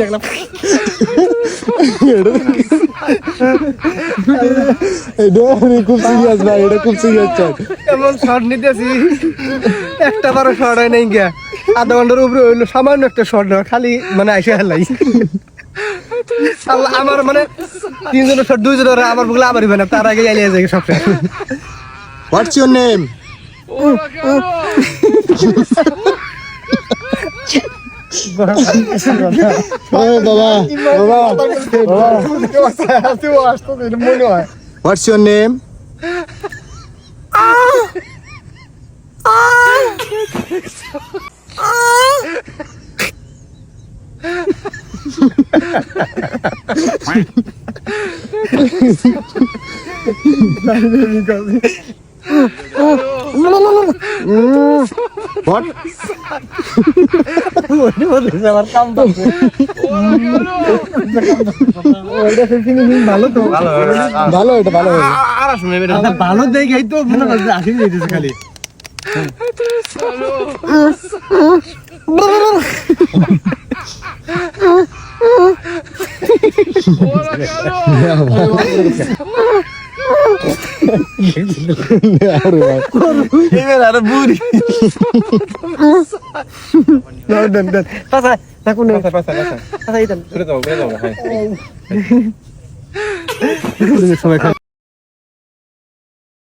দেখলাম খুব সিরিয়াস ভাই, এটা খুব সিরিয়াস। এমন শর্ট নিতেছি, একটা বারো শর্ট হয় নাই গিয়া, আধা ঘন্টার উপরে হইলো, সামান্য একটা শর্ট না, খালি মানে আইসা হেলাই আমার মানে তিনজনের শর্ট, দুইজনের আমার বলে আবার না, তার আগে আইলিয়া যায় সব শেষ। What's your name? বাবা মনে হয় হোয়াটস ইউর নেম? What? আমার কাম ভালো তো, ভালো, এটা ভালো। ভালো দেখেই তো মনে করছে আসি যেতেছে খালি। আরে বুড়ি সবাই